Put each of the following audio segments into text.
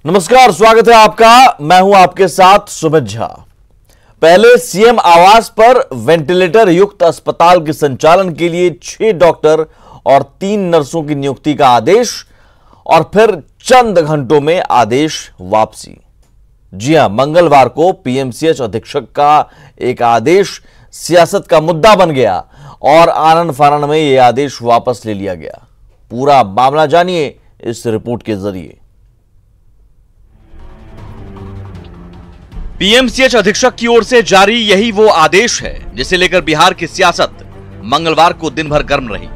नमस्कार, स्वागत है आपका। मैं हूं आपके साथ सुमित झा। पहले सीएम आवास पर वेंटिलेटर युक्त अस्पताल के संचालन के लिए 6 डॉक्टर और 3 नर्सों की नियुक्ति का आदेश और फिर चंद घंटों में आदेश वापसी। जी हां, मंगलवार को पीएमसीएच अधीक्षक का एक आदेश सियासत का मुद्दा बन गया और आनन फानन में यह आदेश वापस ले लिया गया। पूरा मामला जानिए इस रिपोर्ट के जरिए। पीएमसीएच अधीक्षक की ओर से जारी यही वो आदेश है जिसे लेकर बिहार की सियासत मंगलवार को दिन भर गर्म रही।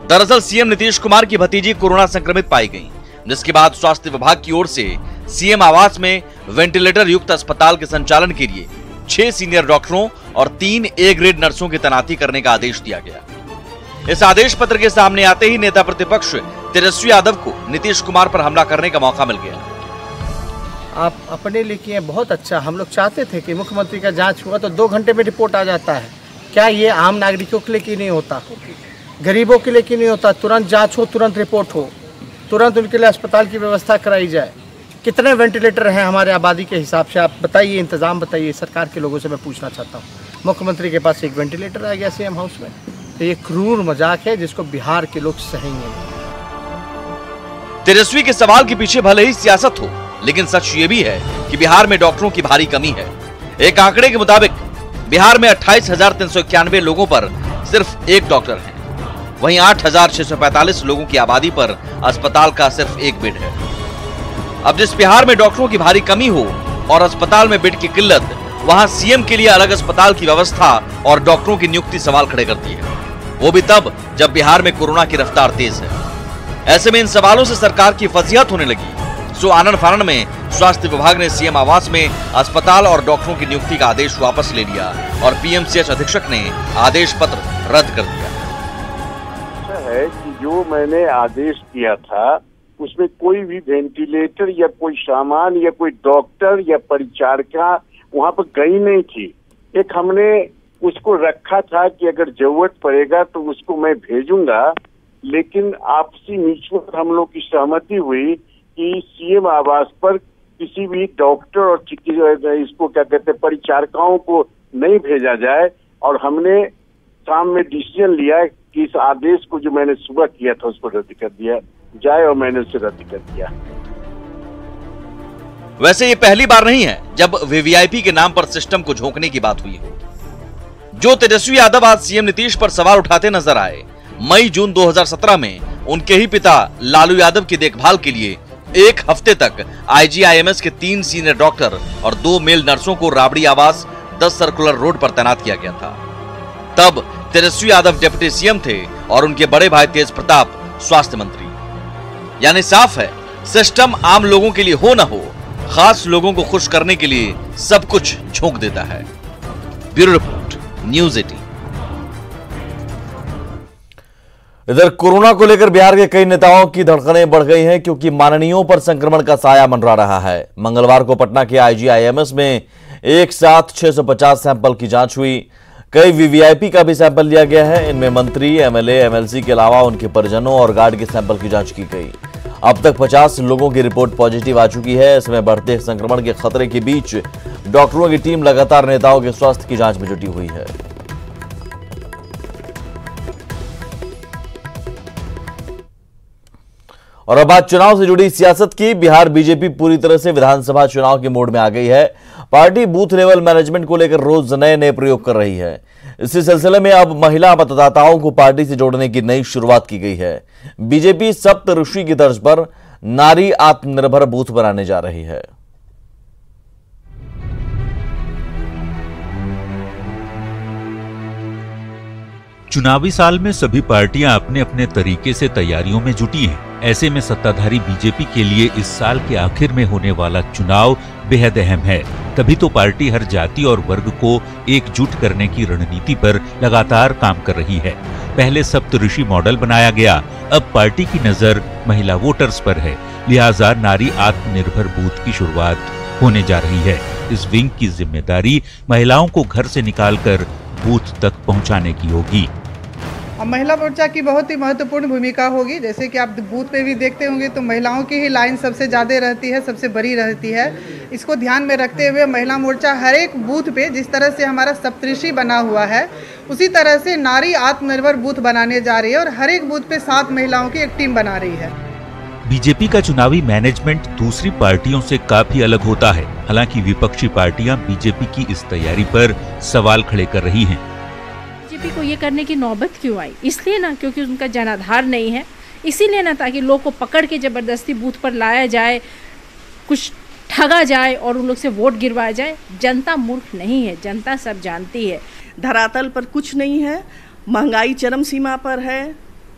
दरअसल सीएम नीतीश कुमार की भतीजी कोरोना संक्रमित पाई गई, जिसके बाद स्वास्थ्य विभाग की ओर से सीएम आवास में वेंटिलेटर युक्त अस्पताल के संचालन के लिए 6 सीनियर डॉक्टरों और 3 ए ग्रेड नर्सों की तैनाती करने का आदेश दिया गया। इस आदेश पत्र के सामने आते ही नेता प्रतिपक्ष तेजस्वी यादव को नीतीश कुमार पर हमला करने का मौका मिल गया। आप अपने लिए किए बहुत अच्छा। हम लोग चाहते थे कि मुख्यमंत्री का जांच हुआ तो 2 घंटे में रिपोर्ट आ जाता है। क्या ये आम नागरिकों के लिए क्यों नहीं होता, गरीबों के लिए क्यों नहीं होता? तुरंत जांच हो, तुरंत रिपोर्ट हो, तुरंत उनके लिए अस्पताल की व्यवस्था कराई जाए। कितने वेंटिलेटर हैं हमारे आबादी के हिसाब से, आप बताइए, इंतजाम बताइए। सरकार के लोगों से मैं पूछना चाहता हूँ। मुख्यमंत्री के पास 1 वेंटिलेटर आ गया सीएम हाउस में, तो ये क्रूर मजाक है जिसको बिहार के लोग सहेंगे। तेजस्वी के सवाल के पीछे भले ही सियासत हो, लेकिन सच ये भी है कि बिहार में डॉक्टरों की भारी कमी है। एक आंकड़े के मुताबिक बिहार में 28,391 लोगों पर सिर्फ 1 डॉक्टर है। वहीं 8,645 लोगों की आबादी पर अस्पताल का सिर्फ 1 बेड है। अब जिस बिहार में डॉक्टरों की भारी कमी हो और अस्पताल में बेड की किल्लत, वहां सीएम के लिए अलग अस्पताल की व्यवस्था और डॉक्टरों की नियुक्ति सवाल खड़े करती है, वो भी तब जब बिहार में कोरोना की रफ्तार तेज है। ऐसे में इन सवालों से सरकार की फजीहत होने लगी। सो आनन फानन में स्वास्थ्य विभाग ने सीएम आवास में अस्पताल और डॉक्टरों की नियुक्ति का आदेश वापस ले लिया और पीएमसीएच अधीक्षक ने आदेश पत्र रद्द कर दिया। है कि जो मैंने आदेश किया था उसमें कोई भी वेंटिलेटर या कोई सामान या कोई डॉक्टर या परिचारिका वहां पर गई नहीं थी। एक हमने उसको रखा था कि अगर जरूरत पड़ेगा तो उसको मैं भेजूंगा, लेकिन आपसी म्यूचुअल हम लोग की सहमति हुई कि सीएम आवास पर किसी भी डॉक्टर और इसको क्या कहते हैं परिचारिकाओं को नहीं भेजा जाए। और हमने शाम में डिसीजन लिया कि इस आदेश को जो मैंने सुबह किया था उसको रद्द कर दिया जाए और मैंने उसे रद्द कर दिया। वैसे ये पहली बार नहीं है जब वीवीआईपी के नाम पर सिस्टम को झोंकने की बात हुई हो। जो तेजस्वी यादव आज सीएम नीतीश पर सवाल उठाते नजर आए, मई-जून 2017 में उनके ही पिता लालू यादव की देखभाल के लिए 1 हफ्ते तक आईजीआईएमएस के 3 सीनियर डॉक्टर और 2 मेल नर्सों को राबड़ी आवास 10 सर्कुलर रोड पर तैनात किया गया था। तब तेजस्वी यादव डिप्टी सीएम थे और उनके बड़े भाई तेज प्रताप स्वास्थ्य मंत्री। यानी साफ है, सिस्टम आम लोगों के लिए हो ना हो, खास लोगों को खुश करने के लिए सब कुछ झोंक देता है। Bureau report, news 18। इधर कोरोना को लेकर बिहार के कई नेताओं की धड़कनें बढ़ गई हैं, क्योंकि माननीयों पर संक्रमण का साया मंडरा रहा है। मंगलवार को पटना के आईजीआईएमएस में एक साथ 650 सैंपल की जांच हुई। कई वीवीआईपी का भी सैंपल लिया गया है। इनमें मंत्री, एमएलए, एमएलसी के अलावा उनके परिजनों और गार्ड के सैंपल की जांच की गई। अब तक 50 लोगों की रिपोर्ट पॉजिटिव आ चुकी है। इसमें बढ़ते संक्रमण के खतरे के बीच डॉक्टरों की टीम लगातार नेताओं के स्वास्थ्य की जांच में जुटी हुई है। और अब बात चुनाव से जुड़ी सियासत की। बिहार बीजेपी पूरी तरह से विधानसभा चुनाव के मोड में आ गई है। पार्टी बूथ लेवल मैनेजमेंट को लेकर रोज नए प्रयोग कर रही है। इसी सिलसिले में अब महिला मतदाताओं को पार्टी से जोड़ने की नई शुरुआत की गई है। बीजेपी सप्तऋषि की तर्ज पर नारी आत्मनिर्भर बूथ बनाने जा रही है। चुनावी साल में सभी पार्टियां अपने अपने तरीके से तैयारियों में जुटी हैं। ऐसे में सत्ताधारी बीजेपी के लिए इस साल के आखिर में होने वाला चुनाव बेहद अहम है। तभी तो पार्टी हर जाति और वर्ग को एकजुट करने की रणनीति पर लगातार काम कर रही है। पहले सप्तऋषि मॉडल बनाया गया, अब पार्टी की नजर महिला वोटर्स पर है। लिहाजा नारी आत्मनिर्भर बूथ की शुरुआत होने जा रही है। इस विंग की जिम्मेदारी महिलाओं को घर से निकालकर बूथ तक पहुंचाने की होगी। और महिला मोर्चा की बहुत ही महत्वपूर्ण भूमिका होगी। जैसे कि आप बूथ पे भी देखते होंगे तो महिलाओं की ही लाइन सबसे ज़्यादा रहती है, सबसे बड़ी रहती है। इसको ध्यान में रखते हुए महिला मोर्चा हर एक बूथ पे, जिस तरह से हमारा सप्तऋषि बना हुआ है, उसी तरह से नारी आत्मनिर्भर बूथ बनाने जा रही है और हर एक बूथ पे 7 महिलाओं की एक टीम बना रही है। बीजेपी का चुनावी मैनेजमेंट दूसरी पार्टियों से काफी अलग होता है। हालांकि विपक्षी पार्टियां बीजेपी की इस तैयारी पर सवाल खड़े कर रही हैं। बीजेपी को ये करने की नौबत क्यों आई? इसलिए ना क्योंकि उनका जनाधार नहीं है, इसीलिए ना ताकि लोग को पकड़ के जबरदस्ती बूथ पर लाया जाए, कुछ ठगा जाए और उन लोग से वोट गिरवाया जाए। जनता मूर्ख नहीं है, जनता सब जानती है। धरातल पर कुछ नहीं है, महंगाई चरम सीमा पर है,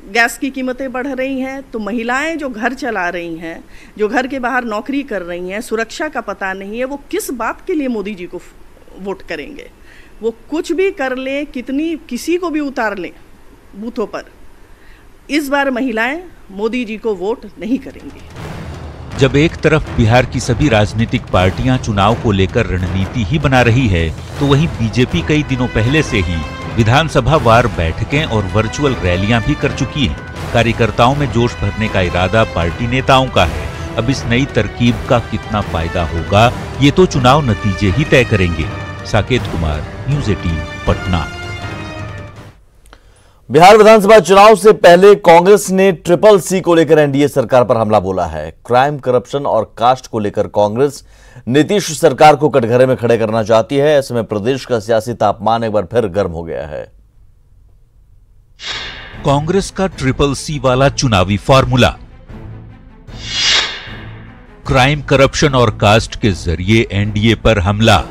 गैस की कीमतें बढ़ रही हैं, तो महिलाएं जो घर चला रही हैं, जो घर के बाहर नौकरी कर रही हैं, सुरक्षा का पता नहीं है, वो किस बात के लिए मोदी जी को वोट करेंगे? वो कुछ भी कर लें, किसी को भी उतार लें बूथों पर, इस बार महिलाएं मोदी जी को वोट नहीं करेंगी। जब एक तरफ बिहार की सभी राजनीतिक पार्टियां चुनाव को लेकर रणनीति ही बना रही है, तो वहीं बीजेपी कई दिनों पहले से ही विधानसभा वार बैठकें और वर्चुअल रैलियां भी कर चुकी है। कार्यकर्ताओं में जोश भरने का इरादा पार्टी नेताओं का है। अब इस नई तरकीब का कितना फायदा होगा, ये तो चुनाव नतीजे ही तय करेंगे। साकेत कुमार, न्यूज़ 18, पटना। बिहार विधानसभा चुनाव से पहले कांग्रेस ने ट्रिपल सी को लेकर एनडीए सरकार पर हमला बोला है। क्राइम, करप्शन और कास्ट को लेकर कांग्रेस नीतीश सरकार को कटघरे में खड़े करना चाहती है। ऐसे में प्रदेश का सियासी तापमान एक बार फिर गर्म हो गया है। कांग्रेस का ट्रिपल सी वाला चुनावी फॉर्मूला, क्राइम, करप्शन और कास्ट के जरिए एनडीए पर हमला।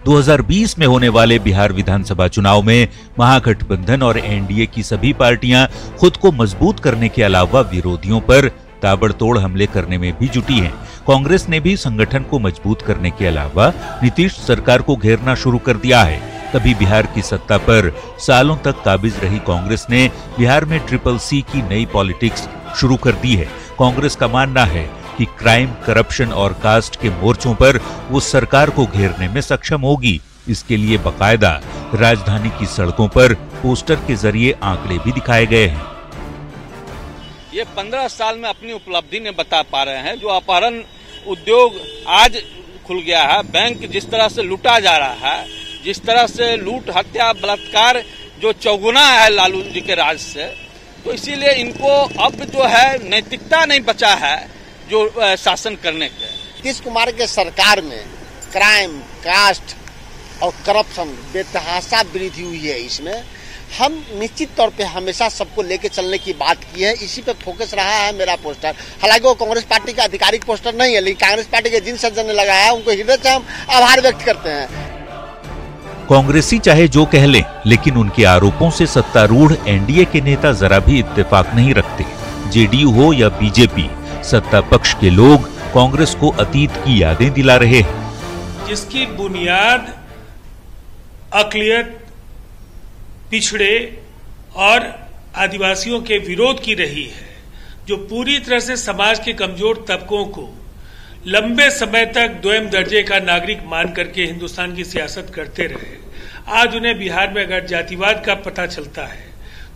2020 में होने वाले बिहार विधानसभा चुनाव में महागठबंधन और एनडीए की सभी पार्टियां खुद को मजबूत करने के अलावा विरोधियों पर ताबड़तोड़ हमले करने में भी जुटी हैं। कांग्रेस ने भी संगठन को मजबूत करने के अलावा नीतीश सरकार को घेरना शुरू कर दिया है। तभी बिहार की सत्ता पर सालों तक काबिज रही कांग्रेस ने बिहार में ट्रिपल सी की नई पॉलिटिक्स शुरू कर दी है। कांग्रेस का मानना है कि क्राइम, करप्शन और कास्ट के मोर्चों पर वो सरकार को घेरने में सक्षम होगी। इसके लिए बकायदा राजधानी की सड़कों पर पोस्टर के जरिए आंकड़े भी दिखाए गए हैं। ये 15 साल में अपनी उपलब्धि ने बता पा रहे हैं। जो अपहरण उद्योग आज खुल गया है, बैंक जिस तरह से लूटा जा रहा है, जिस तरह से लूट, हत्या, बलात्कार जो चौगुना है लालू जी के राज से, तो इसीलिए इनको अब जो है नैतिकता नहीं बचा है जो शासन करने के। नीतीश कुमार के सरकार में क्राइम, कास्ट और करप्शन बेतहाशा वृद्धि हुई है। इसमें हम निश्चित तौर पे हमेशा सबको लेके चलने की बात की है, इसी पे फोकस रहा है मेरा पोस्टर। हालांकि वो कांग्रेस पार्टी का आधिकारिक पोस्टर नहीं है, लेकिन कांग्रेस पार्टी के जिन सज्जन ने लगाया है उनको हृदय से हम आभार व्यक्त करते हैं। कांग्रेसी चाहे जो कह लें, लेकिन उनके आरोपों से सत्तारूढ़ एनडीए के नेता जरा भी इत्तेफाक नहीं रखते। जेडीयू हो या बीजेपी, सत्ता पक्ष के लोग कांग्रेस को अतीत की यादें दिला रहे हैं, जिसकी बुनियाद अक़लियत, पिछड़े और आदिवासियों के विरोध की रही है, जो पूरी तरह से समाज के कमजोर तबकों को लंबे समय तक द्वैम दर्जे का नागरिक मान करके हिंदुस्तान की सियासत करते रहे। आज उन्हें बिहार में अगर जातिवाद का पता चलता है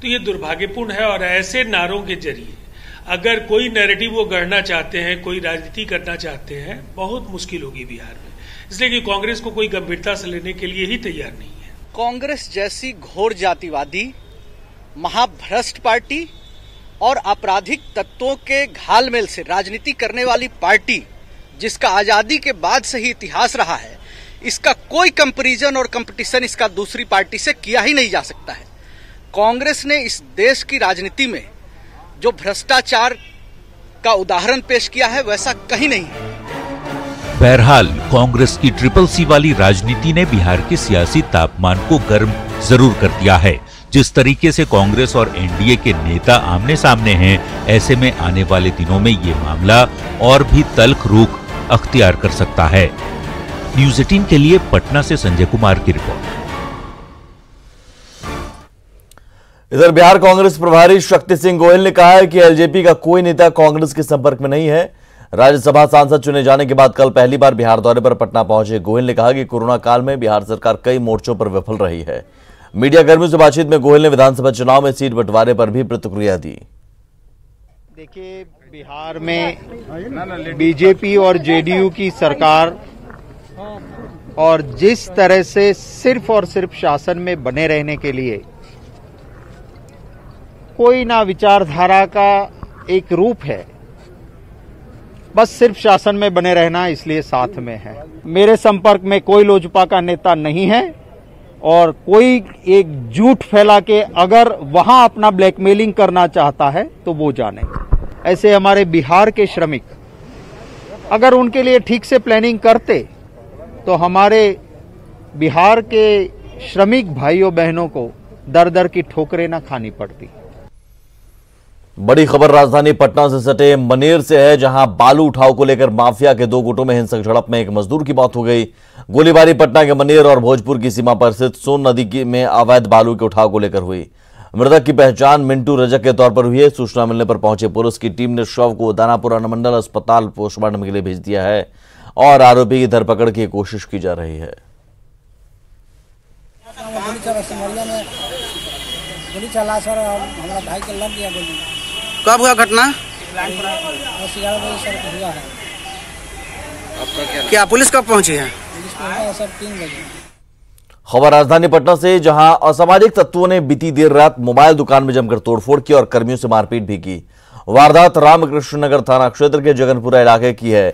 तो ये दुर्भाग्यपूर्ण है। और ऐसे नारों के जरिए अगर कोई नैरेटिव वो गढ़ना चाहते हैं, कोई राजनीति करना चाहते हैं, बहुत मुश्किल होगी बिहार में। इसलिए कि कांग्रेस को कोई गंभीरता से लेने के लिए ही तैयार नहीं है। कांग्रेस जैसी घोर जातिवादी, महाभ्रष्ट पार्टी और आपराधिक तत्वों के घालमेल से राजनीति करने वाली पार्टी, जिसका आजादी के बाद से ही इतिहास रहा है, इसका कोई कंपैरिजन और कंपटीशन इसका दूसरी पार्टी से किया ही नहीं जा सकता है। कांग्रेस ने इस देश की राजनीति में जो भ्रष्टाचार का उदाहरण पेश किया है, वैसा कहीं नहीं है। बहरहाल कांग्रेस की ट्रिपल सी वाली राजनीति ने बिहार के सियासी तापमान को गर्म जरूर कर दिया है। जिस तरीके से कांग्रेस और एनडीए के नेता आमने सामने हैं, ऐसे में आने वाले दिनों में ये मामला और भी तल्ख रुख अख्तियार कर सकता है। न्यूज़ 18 के लिए पटना से संजय कुमार की रिपोर्ट। इधर बिहार कांग्रेस प्रभारी शक्ति सिंह गोयल ने कहा है कि एलजेपी का कोई नेता कांग्रेस के संपर्क में नहीं है। राज्यसभा सांसद चुने जाने के बाद कल पहली बार बिहार दौरे पर पटना पहुंचे गोयल ने कहा कि कोरोना काल में बिहार सरकार कई मोर्चों पर विफल रही है। मीडिया कर्मियों से बातचीत में गोयल ने विधानसभा चुनाव में सीट बंटवारे पर भी प्रतिक्रिया दी। देखिए, बिहार में बीजेपी और जेडीयू की सरकार और जिस तरह से सिर्फ और सिर्फ शासन में बने रहने के लिए कोई ना विचारधारा का एक रूप है, बस सिर्फ शासन में बने रहना, इसलिए साथ में है। मेरे संपर्क में कोई लोजपा का नेता नहीं है और कोई एक झूठ फैला के अगर वहां अपना ब्लैकमेलिंग करना चाहता है तो वो जाने। ऐसे हमारे बिहार के श्रमिक अगर उनके लिए ठीक से प्लानिंग करते तो हमारे बिहार के श्रमिक भाइयों बहनों को दर दर की ठोकरें ना खानी पड़ती। बड़ी खबर राजधानी पटना से सटे मनेर से है, जहां बालू उठाव को लेकर माफिया के दो गुटों में हिंसक झड़प में एक मजदूर की मौत हो गई। गोलीबारी पटना के मनेर और भोजपुर की सीमा पर स्थित सोन नदी में अवैध बालू के उठाव को लेकर हुई। मृतक की पहचान मिंटू रजक के तौर पर हुई है। सूचना मिलने पर पहुंचे पुलिस की टीम ने शव को दानापुर अनुमंडल अस्पताल पोस्टमार्टम के लिए भेज दिया है और आरोपी की धरपकड़ की कोशिश की जा रही है। गोली चला सर, हमारा भाई के लग गया गोली। कब हुआ घटना? 11 बजे सर हुआ है। आपका क्या पुलिस कब पहुंची है? पुलिस पहुंचा सर 3 बजे। खबर राजधानी पटना से, जहां असामाजिक तत्वों ने बीती देर रात मोबाइल दुकान में जमकर तोड़फोड़ की और कर्मियों से मारपीट भी की। वारदात रामकृष्ण नगर थाना क्षेत्र के जगनपुरा इलाके की है।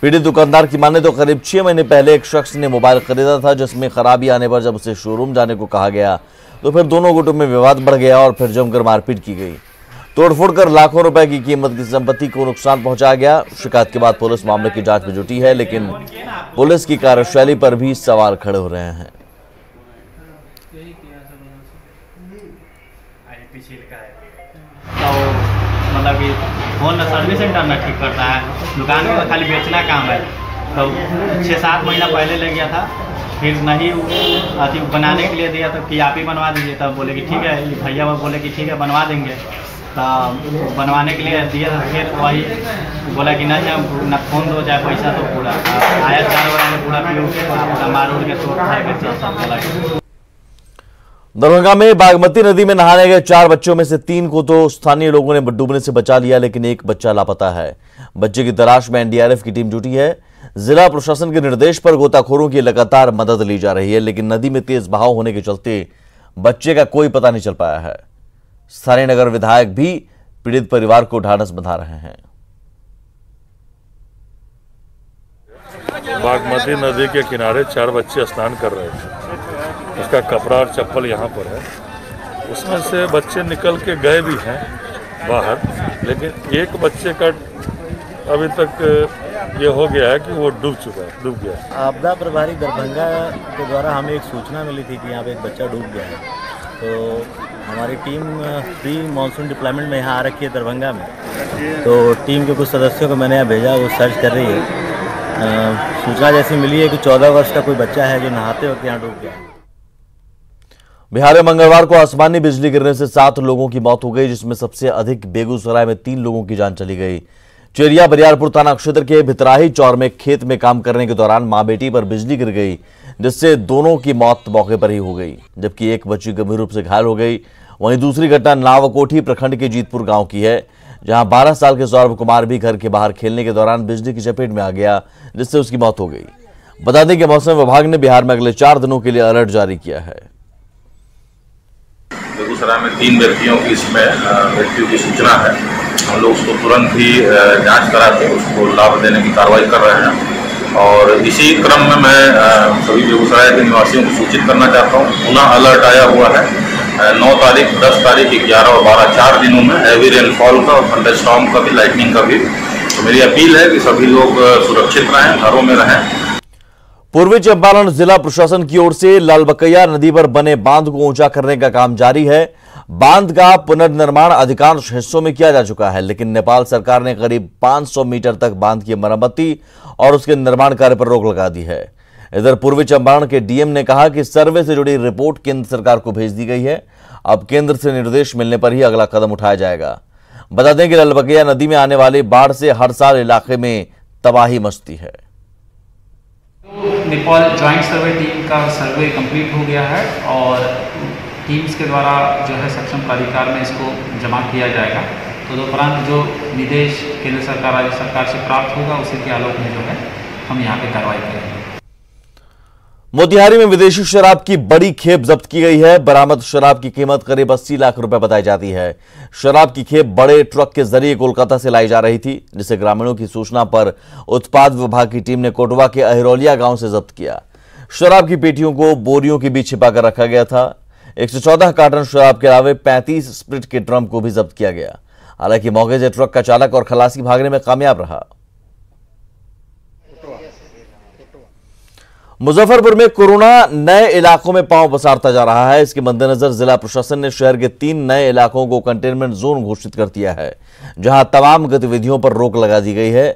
पीड़ित दुकानदार की माने तो करीब 6 महीने पहले एक शख्स ने मोबाइल खरीदा था, जिसमें खराबी आने पर जब उसे शोरूम जाने को कहा गया तो फिर दोनों गुटों में विवाद बढ़ गया और फिर जमकर मारपीट की गई। तोड़फोड़ कर लाखों रुपए की कीमत की संपत्ति को नुकसान पहुंचाया गया। शिकायत के बाद पुलिस मामले की जांच में जुटी है, लेकिन पुलिस की कार्यशैली पर भी सवाल खड़े हो रहे हैं। तो मतलब कि फोन में सर्विस सेंटर में ठीक करता है, दुकान में खाली बेचना काम है। तो 6-7 महीना पहले ले गया था, फिर नहीं अति बनाने के लिए दिया तो कि आप ही बनवा दीजिए। तब बोले कि ठीक है, भैया वो बोले कि ठीक है बनवा देंगे। तो बनवाने के लिए दिया, फिर वही बोला कि नहीं ना फोन दो चाहे पैसा तो पूरा आया 4 बजे पूरा पूरा मार उड़ के तो। दरभंगा में बागमती नदी में नहाने गए 4 बच्चों में से 3 को तो स्थानीय लोगों ने डूबने से बचा लिया, लेकिन एक बच्चा लापता है। बच्चे की तलाश में एनडीआरएफ की टीम जुटी है। जिला प्रशासन के निर्देश पर गोताखोरों की लगातार मदद ली जा रही है, लेकिन नदी में तेज बहाव होने के चलते बच्चे का कोई पता नहीं चल पाया है। स्थानीय नगर विधायक भी पीड़ित परिवार को ढांढस बंधा रहे हैं। बागमती नदी के किनारे 4 बच्चे स्नान कर रहे थे। उसका कपड़ा और चप्पल यहाँ पर है। उसमें से बच्चे निकल के गए भी हैं बाहर, लेकिन एक बच्चे का अभी तक ये हो गया है कि वो डूब गया है। आपदा प्रभारी दरभंगा के द्वारा हमें एक सूचना मिली थी कि यहाँ पे एक बच्चा डूब गया है, तो हमारी टीम प्री मानसून डिप्लॉयमेंट में यहाँ आ रखी है दरभंगा में। तो टीम के कुछ सदस्यों को मैंने यहाँ भेजा, वो सर्च कर रही है। सूचना जैसी मिली है कि 14 वर्ष का कोई बच्चा है जो नहाते वक्त यहाँ डूब गया। बिहार में मंगलवार को आसमानी बिजली गिरने से 7 लोगों की मौत हो गई, जिसमें सबसे अधिक बेगूसराय में 3 लोगों की जान चली गई। चेरिया बरियारपुर थाना क्षेत्र के भितराही चौर में खेत में काम करने के दौरान मां बेटी पर बिजली गिर गई, जिससे दोनों की मौत मौके पर ही हो गई, जबकि एक बच्ची गंभीर रूप से घायल हो गई। वहीं दूसरी घटना नावकोठी प्रखंड के जीतपुर गांव की है, जहां 12 साल के सौरभ कुमार भी घर के बाहर खेलने के दौरान बिजली की चपेट में आ गया, जिससे उसकी मौत हो गई। बता दें कि मौसम विभाग ने बिहार में अगले 4 दिनों के लिए अलर्ट जारी किया है। बेगूसराय में 3 व्यक्तियों की इसमें मृत्यु की सूचना है। हम लोग उसको तुरंत ही जांच करा के उसको लाभ देने की कार्रवाई कर रहे हैं और इसी क्रम में मैं सभी बेगूसराय के निवासियों को सूचित करना चाहता हूँ। पुनः अलर्ट आया हुआ है 9 तारीख, 10 तारीख, 11 और 12 4 दिनों में हैवी रेनफॉल का और थंडरस्टॉर्म का भी, लाइटनिंग का भी। तो मेरी अपील है कि सभी लोग सुरक्षित रहें, घरों में रहें। पूर्वी चंपारण जिला प्रशासन की ओर से लालबकैया नदी पर बने बांध को ऊंचा करने का काम जारी है। बांध का पुनर्निर्माण अधिकांश हिस्सों में किया जा चुका है, लेकिन नेपाल सरकार ने करीब 500 मीटर तक बांध की मरम्मती और उसके निर्माण कार्य पर रोक लगा दी है। इधर पूर्वी चंपारण के डीएम ने कहा कि सर्वे से जुड़ी रिपोर्ट केंद्र सरकार को भेज दी गई है। अब केंद्र से निर्देश मिलने पर ही अगला कदम उठाया जाएगा। बता दें कि लालबकैया नदी में आने वाली बाढ़ से हर साल इलाके में तबाही मचती है। नेपाल ज्वाइंट सर्वे टीम का सर्वे कंप्लीट हो गया है और टीम्स के द्वारा जो है सक्षम प्राधिकार में इसको जमा किया जाएगा। तो दोपहर जो निर्देश केंद्र सरकार राज्य सरकार से प्राप्त होगा उसी के आलोक में जो है हम यहाँ पे कार्रवाई करेंगे। मोतिहारी में विदेशी शराब की बड़ी खेप जब्त की गई है। बरामद शराब की कीमत करीब 80 लाख रुपए बताई जाती है। शराब की खेप बड़े ट्रक के जरिए कोलकाता से लाई जा रही थी, जिसे ग्रामीणों की सूचना पर उत्पाद विभाग की टीम ने कोटवा के अहिरौलिया गांव से जब्त किया। शराब की पेटियों को बोरियों के बीच छिपाकर रखा गया था। 114 कार्टन शराब के अलावे 35 स्प्रिट के ड्रम को भी जब्त किया गया। हालांकि मौके से ट्रक का चालक और खलासी भागने में कामयाब रहा। मुजफ्फरपुर में कोरोना नए इलाकों में पांव पसारता जा रहा है। इसके मद्देनजर जिला प्रशासन ने शहर के 3 नए इलाकों को कंटेनमेंट जोन घोषित कर दिया है, जहां तमाम गतिविधियों पर रोक लगा दी गई है।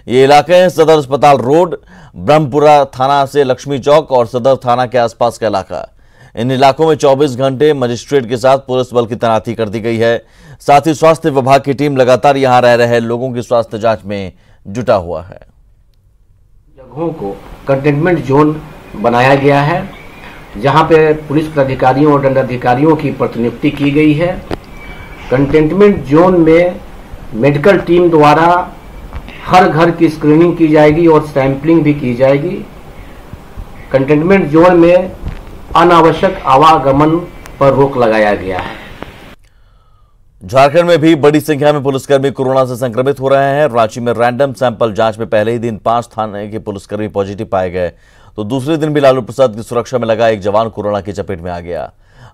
ये इलाके हैं सदर अस्पताल रोड, ब्रह्मपुरा थाना से लक्ष्मी चौक और सदर थाना के आसपास का इलाका। इन इलाकों में 24 घंटे मजिस्ट्रेट के साथ पुलिस बल की तैनाती कर दी गई है। साथ ही स्वास्थ्य विभाग की टीम लगातार यहां रह रहे लोगों की स्वास्थ्य जांच में जुटा हुआ है। जगहों को कंटेनमेंट जोन बनाया गया है, जहां पे पुलिस अधिकारियों और दंडाधिकारियों की प्रतिनियुक्ति की गई है। कंटेनमेंट जोन में मेडिकल टीम द्वारा हर घर की स्क्रीनिंग की जाएगी और सैंपलिंग भी की जाएगी। कंटेनमेंट जोन में अनावश्यक आवागमन पर रोक लगाया गया है। झारखंड में भी बड़ी संख्या में पुलिसकर्मी कोरोना से संक्रमित हो रहे हैं। रांची में रैंडम सैंपल जांच में पहले ही दिन 5 थाने के पुलिसकर्मी पॉजिटिव पाए गए, तो दूसरे दिन भी लालू प्रसाद की सुरक्षा में लगा एक जवान कोरोना की चपेट में आ गया।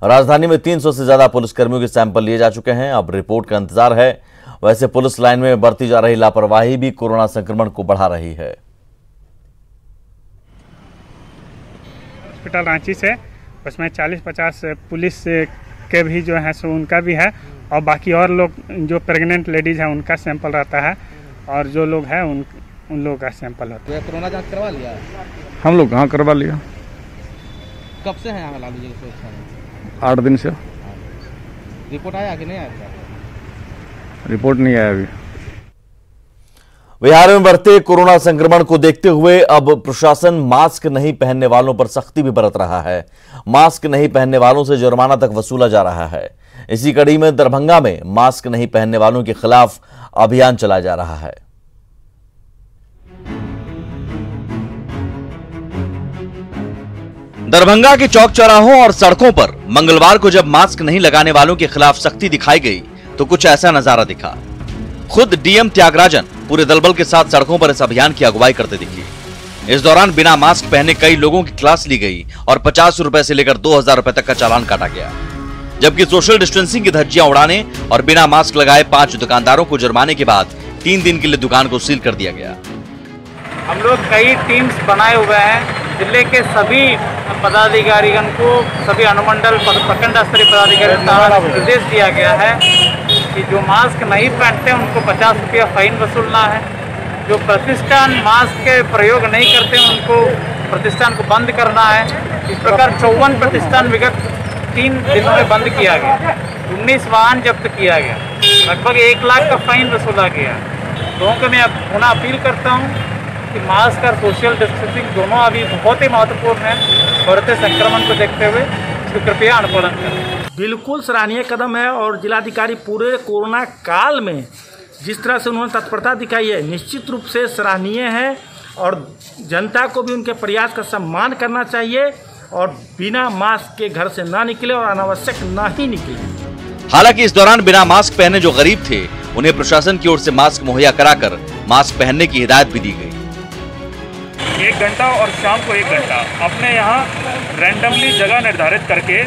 राजधानी में 300 से ज्यादा पुलिसकर्मियों के सैंपल लिए जा चुके हैं। अब रिपोर्ट का इंतजार है। वैसे पुलिस लाइन में बरती जा रही लापरवाही भी कोरोना संक्रमण को बढ़ा रही है। हॉस्पिटल रांची से उसमें 40-50 पुलिस के भी जो है सो उनका भी है, और बाकी और लोग जो प्रेग्नेंट लेडीज हैं उनका सैंपल रहता है, और जो लोग हैं उन लोगों का सैंपल होता है। कोरोना जांच करवा लिया हम लोग कहाँ करवा लिया। कब से हैं यहाँ लालू जी? 8 दिन से। रिपोर्ट आया कि नहीं आया? रिपोर्ट नहीं आया अभी। बिहार में बढ़ते कोरोना संक्रमण को देखते हुए अब प्रशासन मास्क नहीं पहनने वालों पर सख्ती भी बरत रहा है। मास्क नहीं पहनने वालों से जुर्माना तक वसूला जा रहा है। इसी कड़ी में दरभंगा में मास्क नहीं पहनने वालों के खिलाफ अभियान चलाया जा रहा है। दरभंगा के चौक चौराहों और सड़कों पर मंगलवार को जब मास्क नहीं लगाने वालों के खिलाफ सख्ती दिखाई गई तो कुछ ऐसा नजारा दिखा। खुद डीएम त्यागराजन पूरे दलबल के साथ सड़कों पर इस अभियान की अगुवाई करते दिखे। इस दौरान बिना मास्क पहने कई लोगों की क्लास ली गई और 50 रुपए से लेकर 2000 रुपए तक का चालान काटा गया, जबकि सोशल डिस्टेंसिंग की धज्जियां उड़ाने और बिना मास्क लगाए 5 दुकानदारों को जुर्माने के बाद 3 दिन के लिए दुकान को सील कर दिया गया। हम लोग कई टीम्स बनाए हुए हैं। जिले के सभी पदाधिकारीगण को, सभी अनुमंडल प्रखंड स्तरीय पदाधिकारी को निर्देश दिया गया है कि जो मास्क नहीं पहनते उनको 50 रुपया फाइन वसूलना है। जो प्रतिष्ठान मास्क के प्रयोग नहीं करते उनको प्रतिष्ठान को बंद करना है। इस प्रकार 54 प्रतिष्ठान विगत 3 दिनों में बंद किया गया। 19 वाहन जब्त किया गया। लगभग 1 लाख का फाइन वसूला गया। लोगों को मैं पुनः अपील करता हूँ कि मास्क और सोशल डिस्टेंसिंग दोनों अभी बहुत ही महत्वपूर्ण है। बढ़ते संक्रमण को देखते हुए इसको कृपया अनुपालन करें। बिल्कुल सराहनीय कदम है, और जिलाधिकारी पूरे कोरोना काल में जिस तरह से उन्होंने तत्परता दिखाई है निश्चित रूप से सराहनीय है, और जनता को भी उनके प्रयास का सम्मान करना चाहिए और बिना मास्क के घर से ना निकले और अनावश्यक ना ही निकले। हालांकि इस दौरान बिना मास्क पहने जो गरीब थे उन्हें प्रशासन की ओर से मास्क मुहैया कराकर मास्क पहनने की हिदायत भी दी गई। 1 घंटा और शाम को 1 घंटा अपने यहाँ रैंडमली जगह निर्धारित करके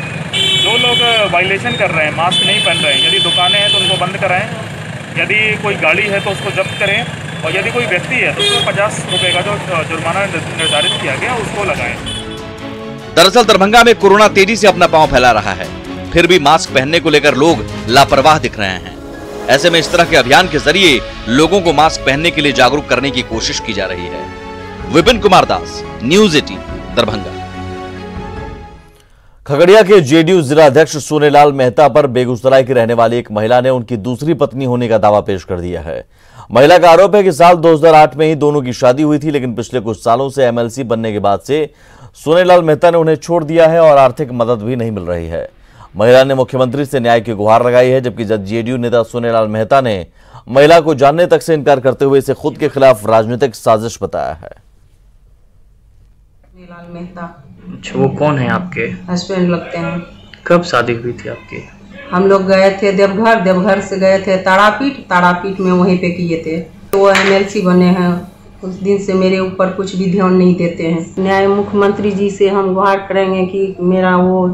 जो लोग वायलेशन कर रहे हैं, मास्क नहीं पहन रहे हैं, यदि दुकानें हैं तो उनको बंद कराएं, यदि कोई गाड़ी है तो उसको जब्त करें, और यदि कोई व्यक्ति है तो उसको 50 रुपये का जो जुर्माना निर्धारित किया गया उसको लगाएं। दरअसल दरभंगा में कोरोना तेजी से अपना पांव फैला रहा है, फिर भी मास्क पहनने को लेकर लोग लापरवाह दिख रहे हैं। ऐसे में इस तरह के अभियान के जरिए लोगों को मास्क पहनने के लिए जागरूक करने की कोशिश की जा रही है। विपिन कुमार दास, न्यूज़ 18 दरभंगा। खगड़िया के जेडीयू जिलाध्यक्ष सोनेलाल मेहता पर बेगूसराय की रहने वाली एक महिला ने उनकी दूसरी पत्नी होने का दावा पेश कर दिया है। महिला का आरोप है कि साल 2008 में ही दोनों की शादी हुई थी, लेकिन पिछले कुछ सालों से एमएलसी बनने के बाद से सोनेलाल मेहता ने उन्हें छोड़ दिया है और आर्थिक मदद भी नहीं मिल रही है। महिला ने मुख्यमंत्री से न्याय की गुहार लगाई है, जबकि जेडीयू नेता सोनेलाल मेहता ने महिला को जानने तक से इनकार करते हुए इसे खुद के खिलाफ राजनीतिक साजिश बताया है। सोनेलाल मेहता, अच्छा, वो कौन है आपके? हस्बैंड लगते हैं। कब शादी हुई थी आपकी? हम लोग गए थे देवघर, देवघर से गए थे तारापीठ में वहीं पे किए थे। तो वो एमएलसी बने हैं, उस दिन से मेरे ऊपर कुछ भी ध्यान नहीं देते हैं। न्याय मुख्यमंत्री जी से हम गुहार करेंगे कि मेरा वो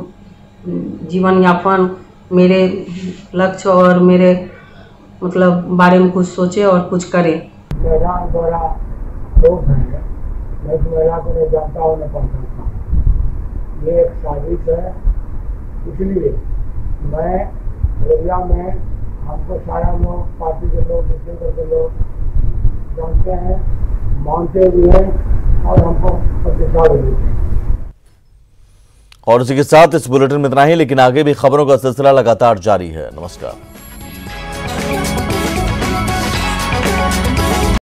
जीवन यापन, मेरे लक्ष्य और मेरे मतलब बारे में कुछ सोचे और कुछ करे। महिला द्वारा लोग हैं, मैं तो महिला को नहीं जानता हूँ, न पढ़ता था। ये एक साजिश है, इसलिए मैं एरिया में हमको सारा लोग, पार्टी के लोग, दूसरे के लोग जानते हैं, मानते भी हैं और हमको प्रतिष्ठा भी देते हैं। और इसी के साथ इस बुलेटिन में इतना ही, लेकिन आगे भी खबरों का सिलसिला लगातार जारी है। नमस्कार।